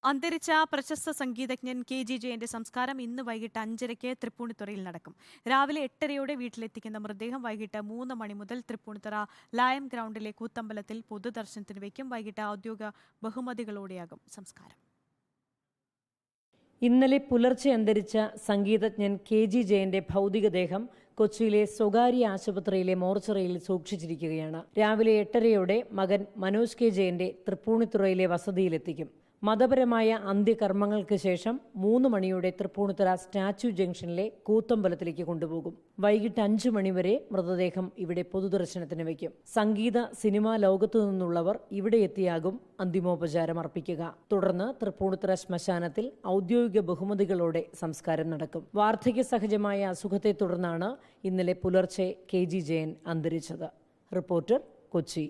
അന്തരിച്ച പ്രശസ്ത സംഗീതജ്ഞൻ കെ.ജി. ജയന്റെ സംസ്കാരം ഇന്ന് വൈകിട്ട് 5:30 തൃപ്പൂണിത്തുറയിൽ നടക്കും. രാവിലെ 8:30 വീട്ടിലെത്തിക്കുന്ന മൃതദേഹം വൈകിട്ട് 3 മണി മുതൽ തൃപ്പൂണിത്തുറ ലയം ഗ്രൗണ്ടിലെ കൂത്തമ്പലത്തിൽ പൊതുദർശനത്തിന് വയ്ക്കും. വൈകിട്ട് ഔദ്യോഗിക ബഹുമതികളോടെയാകും സംസ്കാരം. ഇന്നലെ പുലർച്ചെ അന്തരിച്ച സംഗീതജ്ഞൻ കെ.ജി. ജയന്റെ ഭൗതികദേഹം കൊച്ചിയിലെ സ്വകാര്യ ആശുപത്രിയിലെ മോർച്ചറിയിൽ സൂക്ഷിച്ചിരിക്കുകയാണ്. രാവിലെ 8:30 മകൻ മനോജ് കെ. ജയന്റെ തൃപ്പൂണിത്തുറയിലെ വസതിയിലെത്തിക്കും. മതപരമായ അന്ത്യകർമ്മങ്ങൾക്ക് ശേഷം 3 മണിയോടെ തൃപ്പൂണിത്തുറ സ്റ്റാച്യു ജംഗ്ഷനിലെ കൂത്തമ്പലത്തിലേക്ക് കൊണ്ടുപോകും. വൈകിട്ട് 5 മണിവരെ മൃതദേഹം ഇവിടെ പൊതുദർശനത്തിന് വയ്ക്കും. സംഗീത സിനിമാ ലോകത്തു നിന്നുള്ളവർ ഇവിടെ എത്തിയാകും അന്തിമോപചാരം അർപ്പിക്കുക. തുടർന്ന് തൃപ്പൂണിത്തുറ ശ്മശാനത്തിൽ ഔദ്യോഗിക ബഹുമതികളോടെ സംസ്കാരം നടക്കും. വാർദ്ധക്യ സഹജമായ അസുഖത്തെ തുടർന്നാണ് ഇന്നലെ പുലർച്ചെ കെ.ജി. ജയൻ അന്തരിച്ചത്. റിപ്പോർട്ടർ, കൊച്ചി.